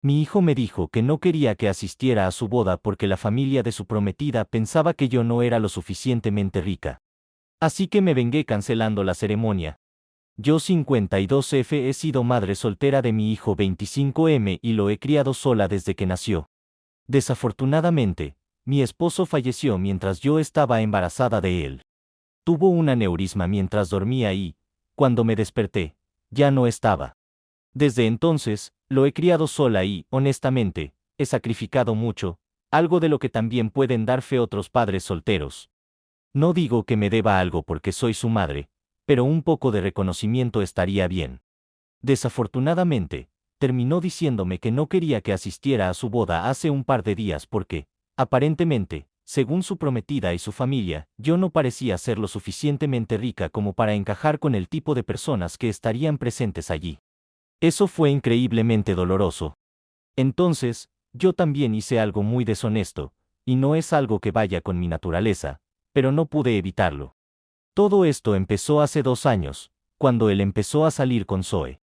Mi hijo me dijo que no quería que asistiera a su boda porque la familia de su prometida pensaba que yo no era lo suficientemente rica. Así que me vengué cancelando la ceremonia. Yo 52F he sido madre soltera de mi hijo 25M y lo he criado sola desde que nació. Desafortunadamente, mi esposo falleció mientras yo estaba embarazada de él. Tuvo un aneurisma mientras dormía y, cuando me desperté, ya no estaba. Desde entonces, lo he criado sola y, honestamente, he sacrificado mucho, algo de lo que también pueden dar fe otros padres solteros. No digo que me deba algo porque soy su madre, pero un poco de reconocimiento estaría bien. Desafortunadamente, terminó diciéndome que no quería que asistiera a su boda hace un par de días porque, aparentemente, según su prometida y su familia, yo no parecía ser lo suficientemente rica como para encajar con el tipo de personas que estarían presentes allí. Eso fue increíblemente doloroso. Entonces, yo también hice algo muy deshonesto, y no es algo que vaya con mi naturaleza, pero no pude evitarlo. Todo esto empezó hace 2 años, cuando él empezó a salir con Zoe.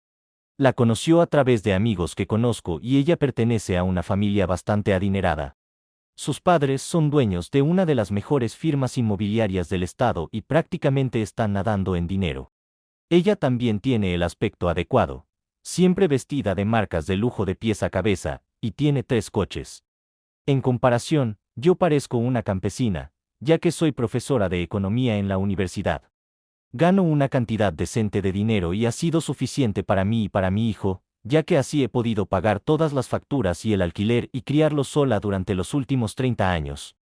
La conoció a través de amigos que conozco y ella pertenece a una familia bastante adinerada. Sus padres son dueños de una de las mejores firmas inmobiliarias del estado y prácticamente están nadando en dinero. Ella también tiene el aspecto adecuado, siempre vestida de marcas de lujo de pies a cabeza, y tiene 3 coches. En comparación, yo parezco una campesina, ya que soy profesora de economía en la universidad. Gano una cantidad decente de dinero y ha sido suficiente para mí y para mi hijo, ya que así he podido pagar todas las facturas y el alquiler y criarlo sola durante los últimos 30 años.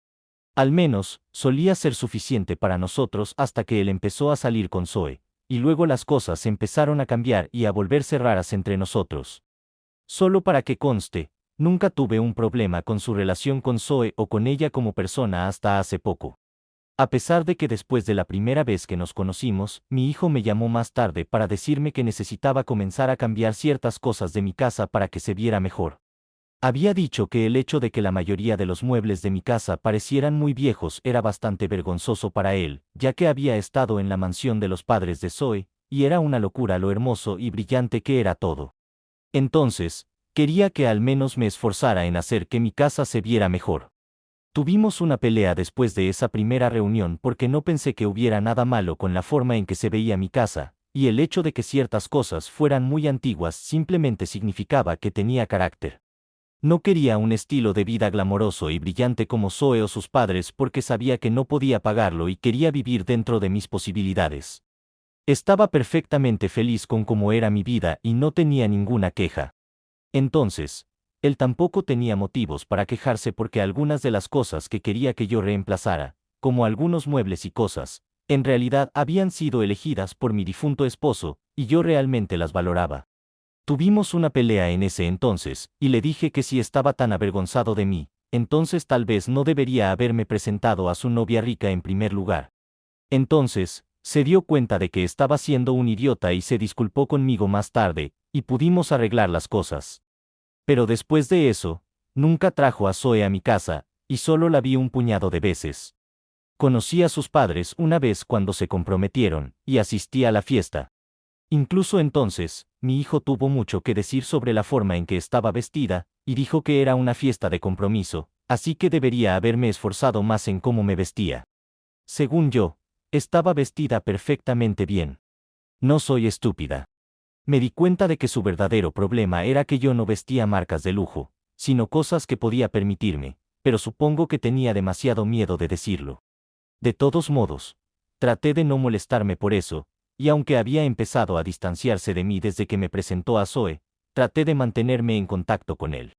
Al menos, solía ser suficiente para nosotros hasta que él empezó a salir con Zoe, y luego las cosas empezaron a cambiar y a volverse raras entre nosotros. Solo para que conste, nunca tuve un problema con su relación con Zoe o con ella como persona hasta hace poco. A pesar de que después de la primera vez que nos conocimos, mi hijo me llamó más tarde para decirme que necesitaba comenzar a cambiar ciertas cosas de mi casa para que se viera mejor. Había dicho que el hecho de que la mayoría de los muebles de mi casa parecieran muy viejos era bastante vergonzoso para él, ya que había estado en la mansión de los padres de Zoe, y era una locura lo hermoso y brillante que era todo. Entonces, quería que al menos me esforzara en hacer que mi casa se viera mejor. Tuvimos una pelea después de esa primera reunión porque no pensé que hubiera nada malo con la forma en que se veía mi casa, y el hecho de que ciertas cosas fueran muy antiguas simplemente significaba que tenía carácter. No quería un estilo de vida glamoroso y brillante como Zoe o sus padres porque sabía que no podía pagarlo y quería vivir dentro de mis posibilidades. Estaba perfectamente feliz con cómo era mi vida y no tenía ninguna queja. Entonces, él tampoco tenía motivos para quejarse porque algunas de las cosas que quería que yo reemplazara, como algunos muebles y cosas, en realidad habían sido elegidas por mi difunto esposo, y yo realmente las valoraba. Tuvimos una pelea en ese entonces, y le dije que si estaba tan avergonzado de mí, entonces tal vez no debería haberme presentado a su novia rica en primer lugar. Entonces, se dio cuenta de que estaba siendo un idiota y se disculpó conmigo más tarde, y pudimos arreglar las cosas. Pero después de eso, nunca trajo a Zoe a mi casa, y solo la vi un puñado de veces. Conocí a sus padres una vez cuando se comprometieron, y asistí a la fiesta. Incluso entonces, mi hijo tuvo mucho que decir sobre la forma en que estaba vestida, y dijo que era una fiesta de compromiso, así que debería haberme esforzado más en cómo me vestía. Según yo, estaba vestida perfectamente bien. No soy estúpida. Me di cuenta de que su verdadero problema era que yo no vestía marcas de lujo, sino cosas que podía permitirme, pero supongo que tenía demasiado miedo de decirlo. De todos modos, traté de no molestarme por eso, y aunque había empezado a distanciarse de mí desde que me presentó a Zoe, traté de mantenerme en contacto con él.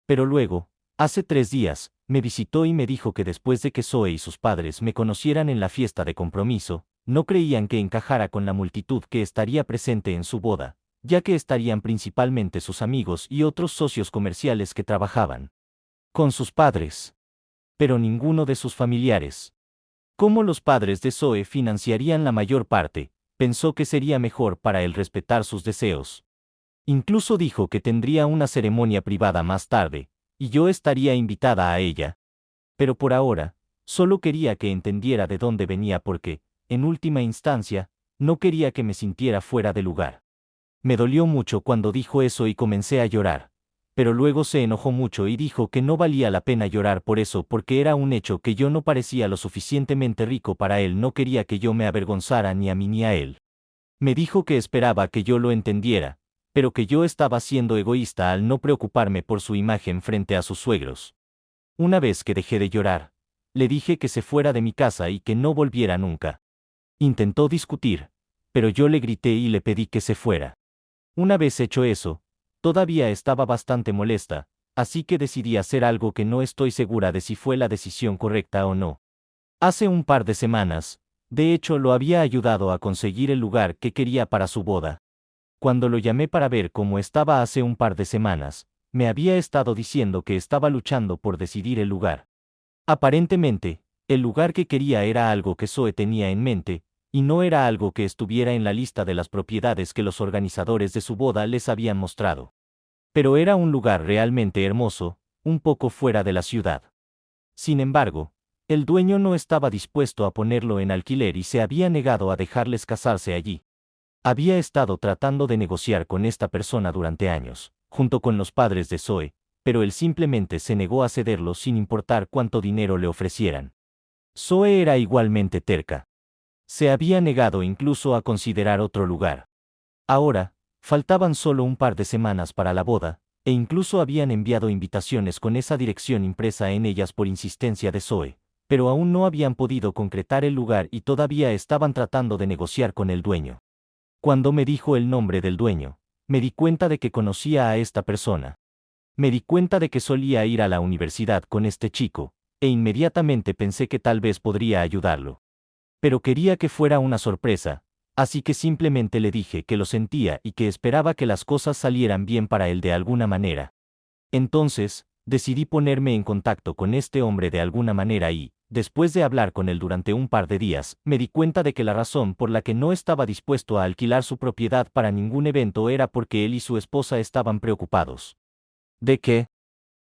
Pero luego, hace 3 días, me visitó y me dijo que después de que Zoe y sus padres me conocieran en la fiesta de compromiso, no creían que encajara con la multitud que estaría presente en su boda, ya que estarían principalmente sus amigos y otros socios comerciales que trabajaban con sus padres, pero ninguno de sus familiares. Como los padres de Zoe financiarían la mayor parte, pensó que sería mejor para él respetar sus deseos. Incluso dijo que tendría una ceremonia privada más tarde, y yo estaría invitada a ella. Pero por ahora, solo quería que entendiera de dónde venía porque, en última instancia, no quería que me sintiera fuera de lugar. Me dolió mucho cuando dijo eso y comencé a llorar. pero luego se enojó mucho y dijo que no valía la pena llorar por eso porque era un hecho que yo no parecía lo suficientemente rico para él. No quería que yo me avergonzara ni a mí ni a él. Me dijo que esperaba que yo lo entendiera, pero que yo estaba siendo egoísta al no preocuparme por su imagen frente a sus suegros. Una vez que dejé de llorar, le dije que se fuera de mi casa y que no volviera nunca. Intentó discutir, pero yo le grité y le pedí que se fuera. Una vez hecho eso, todavía estaba bastante molesta, así que decidí hacer algo que no estoy segura de si fue la decisión correcta o no. Hace un par de semanas, de hecho lo había ayudado a conseguir el lugar que quería para su boda. Cuando lo llamé para ver cómo estaba hace un par de semanas, me había estado diciendo que estaba luchando por decidir el lugar. Aparentemente, el lugar que quería era algo que Zoe tenía en mente, y no era algo que estuviera en la lista de las propiedades que los organizadores de su boda les habían mostrado. Pero era un lugar realmente hermoso, un poco fuera de la ciudad. Sin embargo, el dueño no estaba dispuesto a ponerlo en alquiler y se había negado a dejarles casarse allí. Había estado tratando de negociar con esta persona durante años, junto con los padres de Zoe, pero él simplemente se negó a cederlo sin importar cuánto dinero le ofrecieran. Zoe era igualmente terca. Se había negado incluso a considerar otro lugar. Ahora, faltaban solo un par de semanas para la boda, e incluso habían enviado invitaciones con esa dirección impresa en ellas por insistencia de Zoe, pero aún no habían podido concretar el lugar y todavía estaban tratando de negociar con el dueño. Cuando me dijo el nombre del dueño, me di cuenta de que conocía a esta persona. Me di cuenta de que solía ir a la universidad con este chico, e inmediatamente pensé que tal vez podría ayudarlo. Pero quería que fuera una sorpresa, así que simplemente le dije que lo sentía y que esperaba que las cosas salieran bien para él de alguna manera. Entonces, decidí ponerme en contacto con este hombre de alguna manera y, después de hablar con él durante un par de días, me di cuenta de que la razón por la que no estaba dispuesto a alquilar su propiedad para ningún evento era porque él y su esposa estaban preocupados. ¿De qué?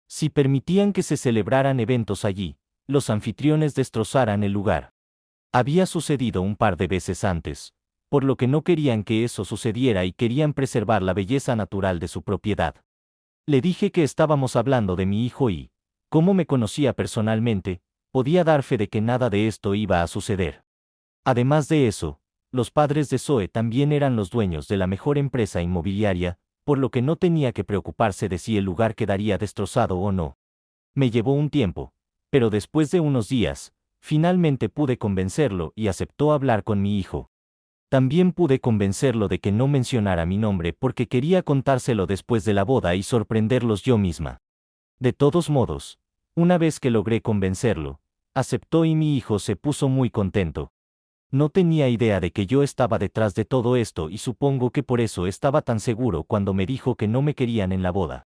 Si permitían que se celebraran eventos allí, los anfitriones destrozaran el lugar. Había sucedido un par de veces antes, por lo que no querían que eso sucediera y querían preservar la belleza natural de su propiedad. Le dije que estábamos hablando de mi hijo y, como me conocía personalmente, podía dar fe de que nada de esto iba a suceder. Además de eso, los padres de Zoe también eran los dueños de la mejor empresa inmobiliaria, por lo que no tenía que preocuparse de si el lugar quedaría destrozado o no. Me llevó un tiempo, pero después de unos días, finalmente pude convencerlo y aceptó hablar con mi hijo. También pude convencerlo de que no mencionara mi nombre porque quería contárselo después de la boda y sorprenderlos yo misma. De todos modos, una vez que logré convencerlo, aceptó y mi hijo se puso muy contento. No tenía idea de que yo estaba detrás de todo esto y supongo que por eso estaba tan seguro cuando me dijo que no me querían en la boda.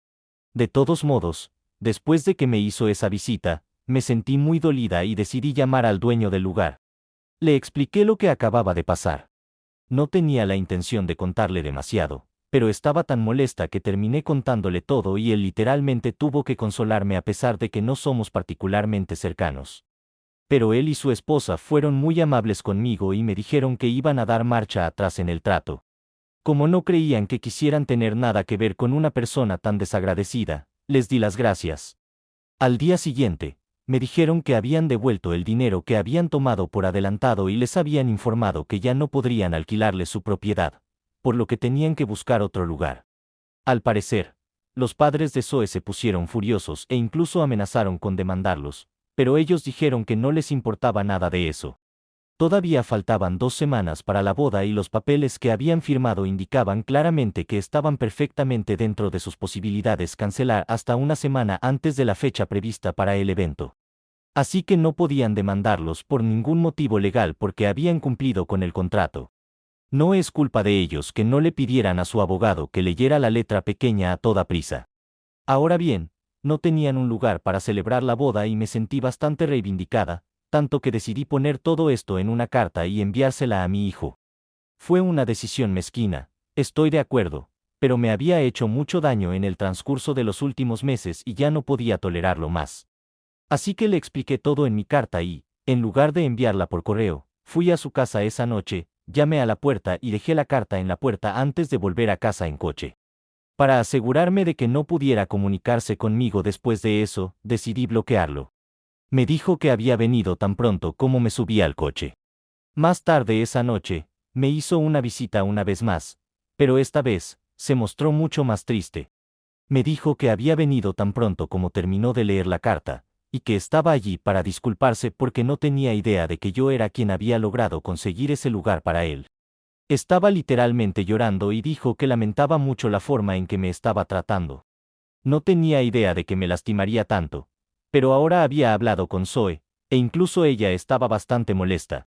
De todos modos, después de que me hizo esa visita, me sentí muy dolida y decidí llamar al dueño del lugar. Le expliqué lo que acababa de pasar. No tenía la intención de contarle demasiado, pero estaba tan molesta que terminé contándole todo y él literalmente tuvo que consolarme a pesar de que no somos particularmente cercanos. Pero él y su esposa fueron muy amables conmigo y me dijeron que iban a dar marcha atrás en el trato. Como no creían que quisieran tener nada que ver con una persona tan desagradecida, les di las gracias. Al día siguiente, me dijeron que habían devuelto el dinero que habían tomado por adelantado y les habían informado que ya no podrían alquilarles su propiedad, por lo que tenían que buscar otro lugar. Al parecer, los padres de Zoe se pusieron furiosos e incluso amenazaron con demandarlos, pero ellos dijeron que no les importaba nada de eso. Todavía faltaban 2 semanas para la boda y los papeles que habían firmado indicaban claramente que estaban perfectamente dentro de sus posibilidades cancelar hasta una semana antes de la fecha prevista para el evento. Así que no podían demandarlos por ningún motivo legal porque habían cumplido con el contrato. No es culpa de ellos que no le pidieran a su abogado que leyera la letra pequeña a toda prisa. Ahora bien, no tenían un lugar para celebrar la boda y me sentí bastante reivindicada, tanto que decidí poner todo esto en una carta y enviársela a mi hijo. Fue una decisión mezquina, estoy de acuerdo, pero me había hecho mucho daño en el transcurso de los últimos meses y ya no podía tolerarlo más. Así que le expliqué todo en mi carta y, en lugar de enviarla por correo, fui a su casa esa noche, llamé a la puerta y dejé la carta en la puerta antes de volver a casa en coche. Para asegurarme de que no pudiera comunicarse conmigo después de eso, decidí bloquearlo. Me dijo que había venido tan pronto como me subí al coche. Más tarde esa noche, me hizo una visita una vez más, pero esta vez, se mostró mucho más triste. Me dijo que había venido tan pronto como terminó de leer la carta, y que estaba allí para disculparse porque no tenía idea de que yo era quien había logrado conseguir ese lugar para él. Estaba literalmente llorando y dijo que lamentaba mucho la forma en que me estaba tratando. No tenía idea de que me lastimaría tanto, pero ahora había hablado con Zoe, e incluso ella estaba bastante molesta.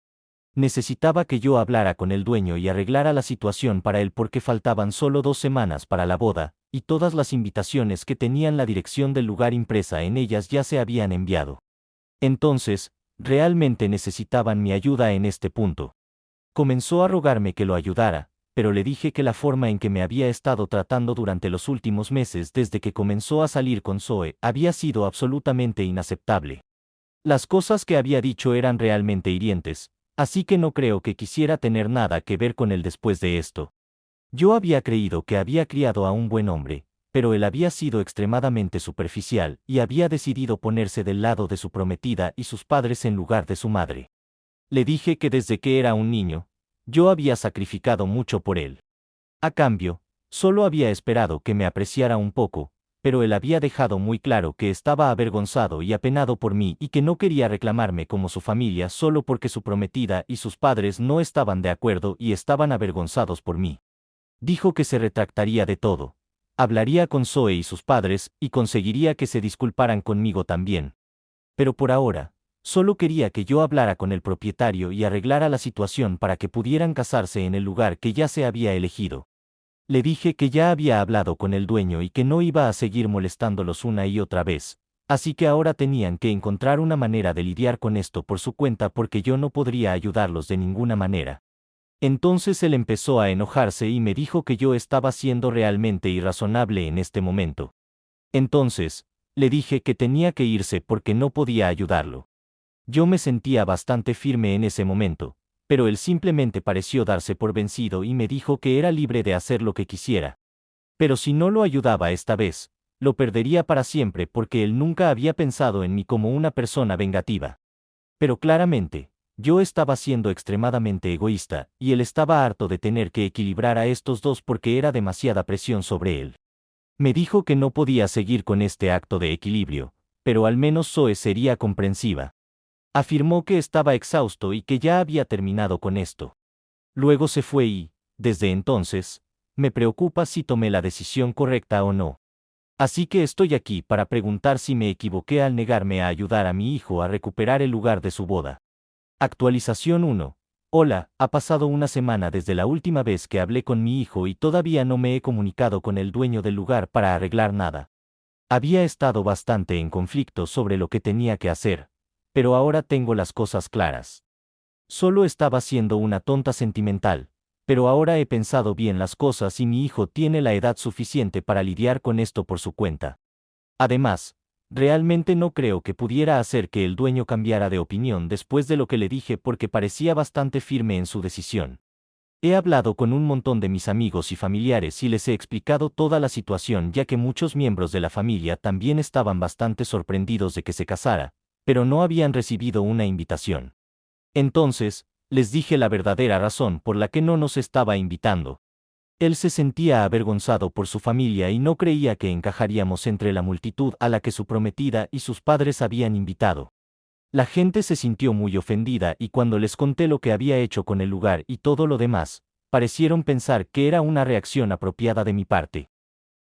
Necesitaba que yo hablara con el dueño y arreglara la situación para él porque faltaban solo 2 semanas para la boda, y todas las invitaciones que tenían la dirección del lugar impresa en ellas ya se habían enviado. Entonces, realmente necesitaban mi ayuda en este punto. Comenzó a rogarme que lo ayudara, pero le dije que la forma en que me había estado tratando durante los últimos meses desde que comenzó a salir con Zoe había sido absolutamente inaceptable. Las cosas que había dicho eran realmente hirientes, así que no creo que quisiera tener nada que ver con él después de esto. Yo había creído que había criado a un buen hombre, pero él había sido extremadamente superficial y había decidido ponerse del lado de su prometida y sus padres en lugar de su madre. Le dije que desde que era un niño, yo había sacrificado mucho por él. A cambio, solo había esperado que me apreciara un poco, pero él había dejado muy claro que estaba avergonzado y apenado por mí y que no quería reclamarme como su familia solo porque su prometida y sus padres no estaban de acuerdo y estaban avergonzados por mí. Dijo que se retractaría de todo. Hablaría con Zoe y sus padres y conseguiría que se disculparan conmigo también. Pero por ahora, solo quería que yo hablara con el propietario y arreglara la situación para que pudieran casarse en el lugar que ya se había elegido. Le dije que ya había hablado con el dueño y que no iba a seguir molestándolos una y otra vez, así que ahora tenían que encontrar una manera de lidiar con esto por su cuenta porque yo no podría ayudarlos de ninguna manera. Entonces él empezó a enojarse y me dijo que yo estaba siendo realmente irrazonable en este momento. Entonces, le dije que tenía que irse porque no podía ayudarlo. Yo me sentía bastante firme en ese momento, pero él simplemente pareció darse por vencido y me dijo que era libre de hacer lo que quisiera. Pero si no lo ayudaba esta vez, lo perdería para siempre porque él nunca había pensado en mí como una persona vengativa. Pero claramente, yo estaba siendo extremadamente egoísta, y él estaba harto de tener que equilibrar a estos dos porque era demasiada presión sobre él. Me dijo que no podía seguir con este acto de equilibrio, pero al menos Zoe sería comprensiva. Afirmó que estaba exhausto y que ya había terminado con esto. Luego se fue y, desde entonces, me preocupa si tomé la decisión correcta o no. Así que estoy aquí para preguntar si me equivoqué al negarme a ayudar a mi hijo a recuperar el lugar de su boda. Actualización 1. Hola, ha pasado una semana desde la última vez que hablé con mi hijo y todavía no me he comunicado con el dueño del lugar para arreglar nada. Había estado bastante en conflicto sobre lo que tenía que hacer, pero ahora tengo las cosas claras. Solo estaba siendo una tonta sentimental, pero ahora he pensado bien las cosas y mi hijo tiene la edad suficiente para lidiar con esto por su cuenta. Además, realmente no creo que pudiera hacer que el dueño cambiara de opinión después de lo que le dije porque parecía bastante firme en su decisión. He hablado con un montón de mis amigos y familiares y les he explicado toda la situación ya que muchos miembros de la familia también estaban bastante sorprendidos de que se casara, pero no habían recibido una invitación. Entonces, les dije la verdadera razón por la que no nos estaba invitando. Él se sentía avergonzado por su familia y no creía que encajaríamos entre la multitud a la que su prometida y sus padres habían invitado. La gente se sintió muy ofendida y cuando les conté lo que había hecho con el lugar y todo lo demás, parecieron pensar que era una reacción apropiada de mi parte.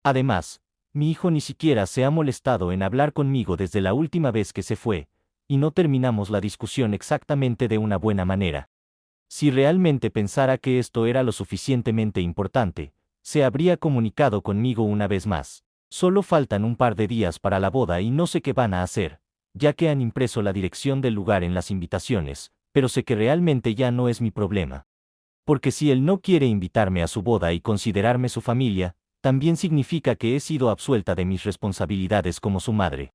Además, mi hijo ni siquiera se ha molestado en hablar conmigo desde la última vez que se fue, y no terminamos la discusión exactamente de una buena manera. Si realmente pensara que esto era lo suficientemente importante, se habría comunicado conmigo una vez más. Solo faltan un par de días para la boda y no sé qué van a hacer, ya que han impreso la dirección del lugar en las invitaciones, pero sé que realmente ya no es mi problema. Porque si él no quiere invitarme a su boda y considerarme su familia, también significa que he sido absuelta de mis responsabilidades como su madre.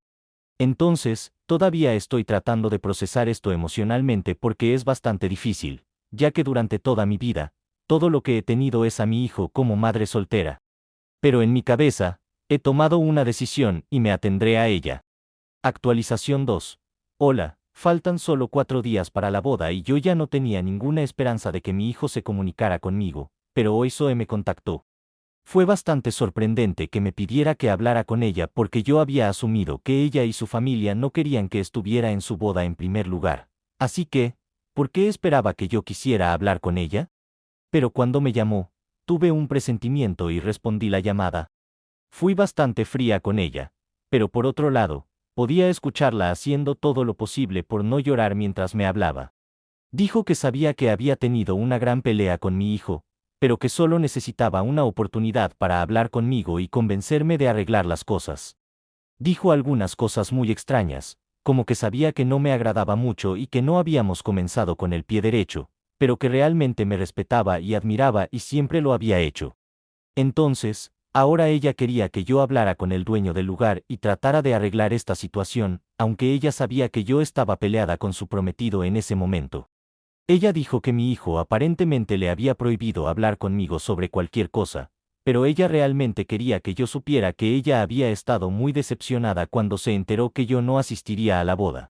Entonces, todavía estoy tratando de procesar esto emocionalmente porque es bastante difícil, ya que durante toda mi vida, todo lo que he tenido es a mi hijo como madre soltera. Pero en mi cabeza, he tomado una decisión y me atendré a ella. Actualización 2. Hola, faltan solo 4 días para la boda y yo ya no tenía ninguna esperanza de que mi hijo se comunicara conmigo, pero hoy Zoe me contactó. Fue bastante sorprendente que me pidiera que hablara con ella porque yo había asumido que ella y su familia no querían que estuviera en su boda en primer lugar. Así que, ¿por qué esperaba que yo quisiera hablar con ella? Pero cuando me llamó, tuve un presentimiento y respondí la llamada. Fui bastante fría con ella, pero por otro lado, podía escucharla haciendo todo lo posible por no llorar mientras me hablaba. Dijo que sabía que había tenido una gran pelea con mi hijo, pero que solo necesitaba una oportunidad para hablar conmigo y convencerme de arreglar las cosas. Dijo algunas cosas muy extrañas, como que sabía que no me agradaba mucho y que no habíamos comenzado con el pie derecho, pero que realmente me respetaba y admiraba y siempre lo había hecho. Entonces, ahora ella quería que yo hablara con el dueño del lugar y tratara de arreglar esta situación, aunque ella sabía que yo estaba peleada con su prometido en ese momento. Ella dijo que mi hijo aparentemente le había prohibido hablar conmigo sobre cualquier cosa, pero ella realmente quería que yo supiera que ella había estado muy decepcionada cuando se enteró que yo no asistiría a la boda.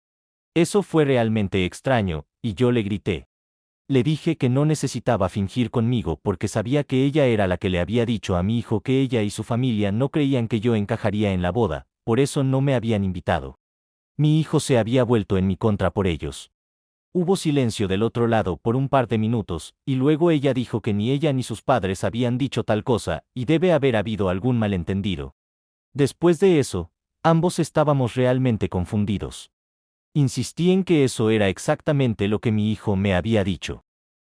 Eso fue realmente extraño, y yo le grité. Le dije que no necesitaba fingir conmigo porque sabía que ella era la que le había dicho a mi hijo que ella y su familia no creían que yo encajaría en la boda, por eso no me habían invitado. Mi hijo se había vuelto en mi contra por ellos. Hubo silencio del otro lado por un par de minutos, y luego ella dijo que ni ella ni sus padres habían dicho tal cosa, y debe haber habido algún malentendido. Después de eso, ambos estábamos realmente confundidos. Insistí en que eso era exactamente lo que mi hijo me había dicho.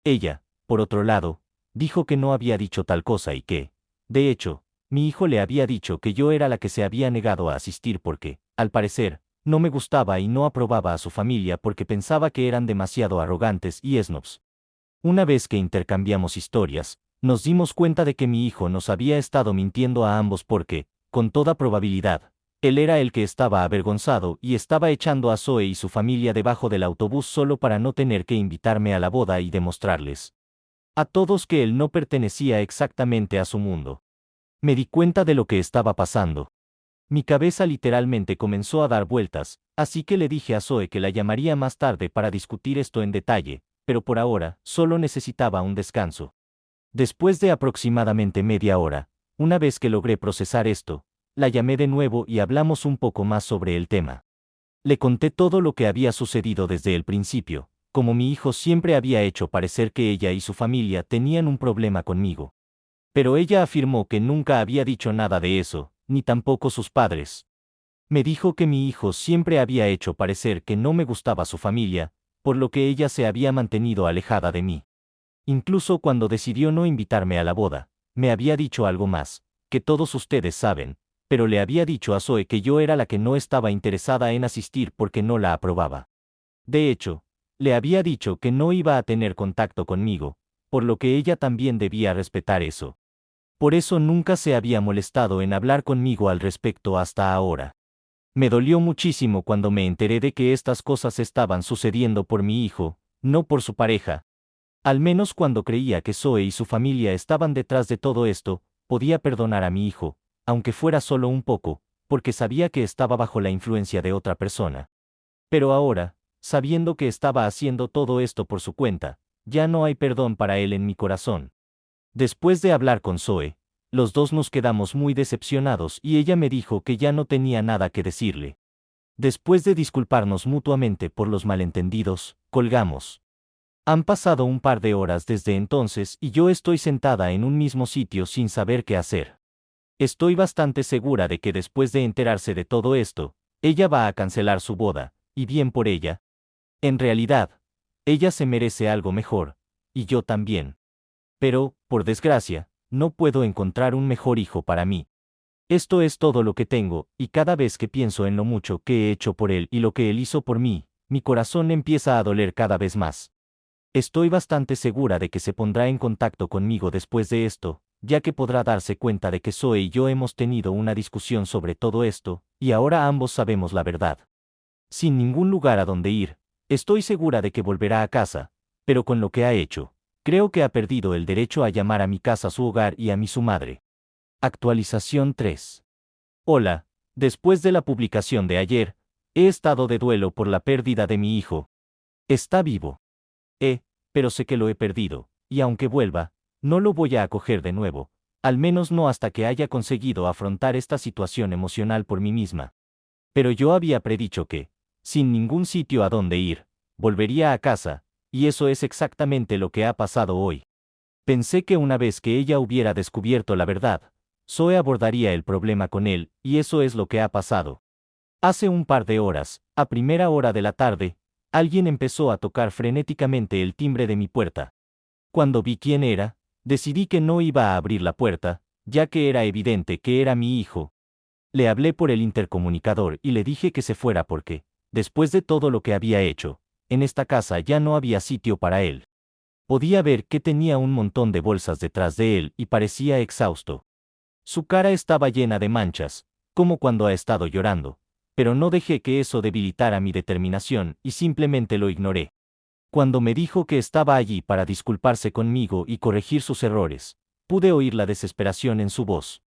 Ella, por otro lado, dijo que no había dicho tal cosa y que, de hecho, mi hijo le había dicho que yo era la que se había negado a asistir porque, al parecer, no me gustaba y no aprobaba a su familia porque pensaba que eran demasiado arrogantes y snobs. Una vez que intercambiamos historias, nos dimos cuenta de que mi hijo nos había estado mintiendo a ambos porque, con toda probabilidad, él era el que estaba avergonzado y estaba echando a Zoe y su familia debajo del autobús solo para no tener que invitarme a la boda y demostrarles a todos que él no pertenecía exactamente a su mundo. Me di cuenta de lo que estaba pasando. Mi cabeza literalmente comenzó a dar vueltas, así que le dije a Zoe que la llamaría más tarde para discutir esto en detalle, pero por ahora, solo necesitaba un descanso. Después de aproximadamente media hora, una vez que logré procesar esto, la llamé de nuevo y hablamos un poco más sobre el tema. Le conté todo lo que había sucedido desde el principio, como mi hijo siempre había hecho parecer que ella y su familia tenían un problema conmigo. Pero ella afirmó que nunca había dicho nada de eso, ni tampoco sus padres. Me dijo que mi hijo siempre había hecho parecer que no me gustaba su familia, por lo que ella se había mantenido alejada de mí. Incluso cuando decidió no invitarme a la boda, me había dicho algo más, que todos ustedes saben, pero le había dicho a Zoe que yo era la que no estaba interesada en asistir porque no la aprobaba. De hecho, le había dicho que no iba a tener contacto conmigo, por lo que ella también debía respetar eso. Por eso nunca se había molestado en hablar conmigo al respecto hasta ahora. Me dolió muchísimo cuando me enteré de que estas cosas estaban sucediendo por mi hijo, no por su pareja. Al menos cuando creía que Zoe y su familia estaban detrás de todo esto, podía perdonar a mi hijo, aunque fuera solo un poco, porque sabía que estaba bajo la influencia de otra persona. Pero ahora, sabiendo que estaba haciendo todo esto por su cuenta, ya no hay perdón para él en mi corazón. Después de hablar con Zoe, los dos nos quedamos muy decepcionados y ella me dijo que ya no tenía nada que decirle. Después de disculparnos mutuamente por los malentendidos, colgamos. Han pasado un par de horas desde entonces y yo estoy sentada en un mismo sitio sin saber qué hacer. Estoy bastante segura de que después de enterarse de todo esto, ella va a cancelar su boda, y bien por ella. En realidad, ella se merece algo mejor, y yo también. Pero, por desgracia, no puedo encontrar un mejor hijo para mí. Esto es todo lo que tengo, y cada vez que pienso en lo mucho que he hecho por él y lo que él hizo por mí, mi corazón empieza a doler cada vez más. Estoy bastante segura de que se pondrá en contacto conmigo después de esto, ya que podrá darse cuenta de que Zoe y yo hemos tenido una discusión sobre todo esto, y ahora ambos sabemos la verdad. Sin ningún lugar a donde ir, estoy segura de que volverá a casa, pero con lo que ha hecho, creo que ha perdido el derecho a llamar a mi casa su hogar y a mí su madre. Actualización 3. Hola, después de la publicación de ayer, he estado de duelo por la pérdida de mi hijo. Está vivo. Pero sé que lo he perdido, y aunque vuelva, no lo voy a acoger de nuevo, al menos no hasta que haya conseguido afrontar esta situación emocional por mí misma. Pero yo había predicho que, sin ningún sitio a donde ir, volvería a casa, y eso es exactamente lo que ha pasado hoy. Pensé que una vez que ella hubiera descubierto la verdad, Zoe abordaría el problema con él, y eso es lo que ha pasado. Hace un par de horas, a primera hora de la tarde, alguien empezó a tocar frenéticamente el timbre de mi puerta. Cuando vi quién era, decidí que no iba a abrir la puerta, ya que era evidente que era mi hijo. Le hablé por el intercomunicador y le dije que se fuera porque, después de todo lo que había hecho, en esta casa ya no había sitio para él. Podía ver que tenía un montón de bolsas detrás de él y parecía exhausto. Su cara estaba llena de manchas, como cuando ha estado llorando, pero no dejé que eso debilitara mi determinación y simplemente lo ignoré. Cuando me dijo que estaba allí para disculparse conmigo y corregir sus errores, pude oír la desesperación en su voz.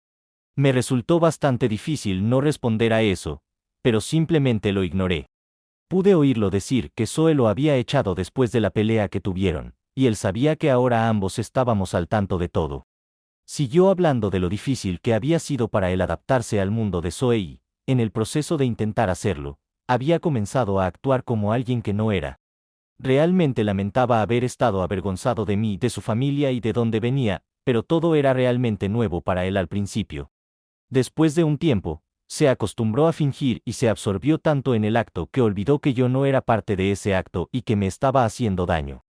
Me resultó bastante difícil no responder a eso, pero simplemente lo ignoré. Pude oírlo decir que Zoe lo había echado después de la pelea que tuvieron, y él sabía que ahora ambos estábamos al tanto de todo. Siguió hablando de lo difícil que había sido para él adaptarse al mundo de Zoe y, en el proceso de intentar hacerlo, había comenzado a actuar como alguien que no era. Realmente lamentaba haber estado avergonzado de mí, de su familia y de dónde venía, pero todo era realmente nuevo para él al principio. Después de un tiempo, se acostumbró a fingir y se absorbió tanto en el acto que olvidó que yo no era parte de ese acto y que me estaba haciendo daño.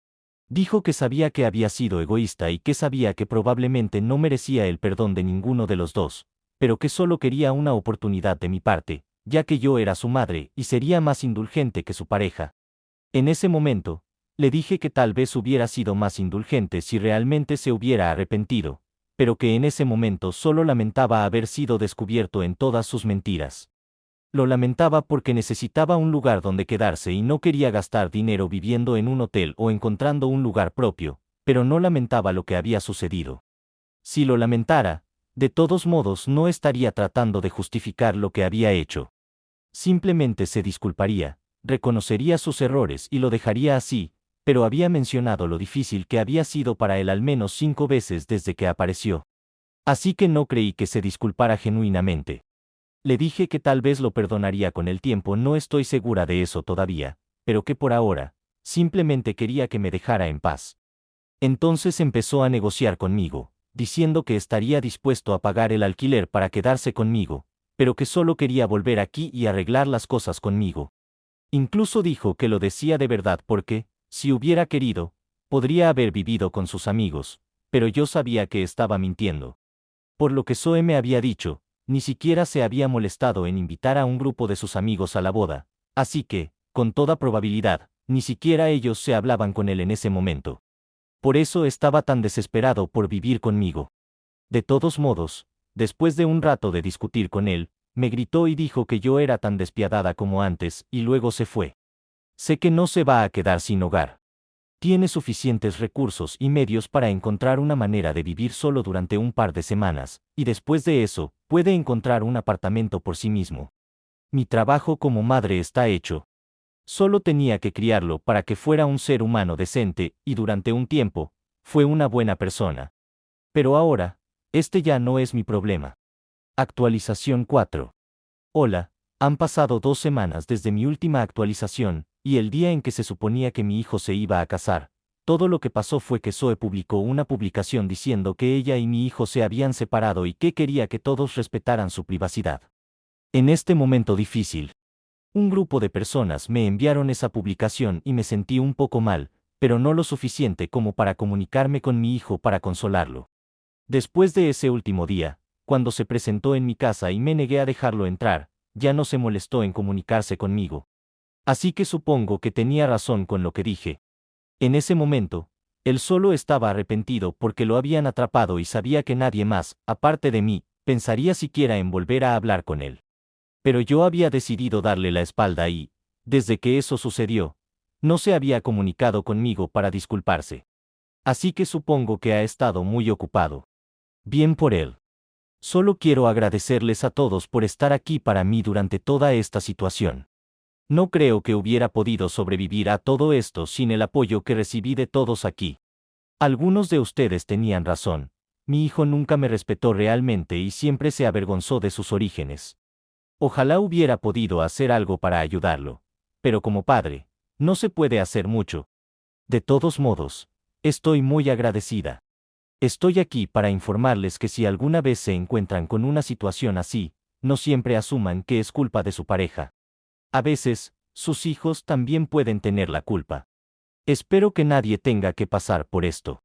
Dijo que sabía que había sido egoísta y que sabía que probablemente no merecía el perdón de ninguno de los dos, pero que solo quería una oportunidad de mi parte, ya que yo era su madre y sería más indulgente que su pareja. En ese momento, le dije que tal vez hubiera sido más indulgente si realmente se hubiera arrepentido, pero que en ese momento solo lamentaba haber sido descubierto en todas sus mentiras. Lo lamentaba porque necesitaba un lugar donde quedarse y no quería gastar dinero viviendo en un hotel o encontrando un lugar propio, pero no lamentaba lo que había sucedido. Si lo lamentara, de todos modos no estaría tratando de justificar lo que había hecho. Simplemente se disculparía, reconocería sus errores y lo dejaría así, pero había mencionado lo difícil que había sido para él al menos 5 veces desde que apareció. Así que no creí que se disculpara genuinamente. Le dije que tal vez lo perdonaría con el tiempo, no estoy segura de eso todavía, pero que por ahora, simplemente quería que me dejara en paz. Entonces empezó a negociar conmigo, diciendo que estaría dispuesto a pagar el alquiler para quedarse conmigo, pero que solo quería volver aquí y arreglar las cosas conmigo. Incluso dijo que lo decía de verdad porque, si hubiera querido, podría haber vivido con sus amigos, pero yo sabía que estaba mintiendo. Por lo que Zoe me había dicho, ni siquiera se había molestado en invitar a un grupo de sus amigos a la boda, así que, con toda probabilidad, ni siquiera ellos se hablaban con él en ese momento. Por eso estaba tan desesperado por vivir conmigo. De todos modos, después de un rato de discutir con él, me gritó y dijo que yo era tan despiadada como antes, y luego se fue. Sé que no se va a quedar sin hogar. Tiene suficientes recursos y medios para encontrar una manera de vivir solo durante un par de semanas, y después de eso, puede encontrar un apartamento por sí mismo. Mi trabajo como madre está hecho. Solo tenía que criarlo para que fuera un ser humano decente, y durante un tiempo, fue una buena persona. Pero ahora, este ya no es mi problema. Actualización 4. Hola, han pasado 2 semanas desde mi última actualización, y el día en que se suponía que mi hijo se iba a casar. Todo lo que pasó fue que Zoe publicó una publicación diciendo que ella y mi hijo se habían separado y que quería que todos respetaran su privacidad. En este momento difícil, un grupo de personas me enviaron esa publicación y me sentí un poco mal, pero no lo suficiente como para comunicarme con mi hijo para consolarlo. Después de ese último día, cuando se presentó en mi casa y me negué a dejarlo entrar, ya no se molestó en comunicarse conmigo. Así que supongo que tenía razón con lo que dije. En ese momento, él solo estaba arrepentido porque lo habían atrapado y sabía que nadie más, aparte de mí, pensaría siquiera en volver a hablar con él. Pero yo había decidido darle la espalda y, desde que eso sucedió, no se había comunicado conmigo para disculparse. Así que supongo que ha estado muy ocupado. Bien por él. Solo quiero agradecerles a todos por estar aquí para mí durante toda esta situación. No creo que hubiera podido sobrevivir a todo esto sin el apoyo que recibí de todos aquí. Algunos de ustedes tenían razón. Mi hijo nunca me respetó realmente y siempre se avergonzó de sus orígenes. Ojalá hubiera podido hacer algo para ayudarlo. Pero como padre, no se puede hacer mucho. De todos modos, estoy muy agradecida. Estoy aquí para informarles que si alguna vez se encuentran con una situación así, no siempre asuman que es culpa de su pareja. A veces, sus hijos también pueden tener la culpa. Espero que nadie tenga que pasar por esto.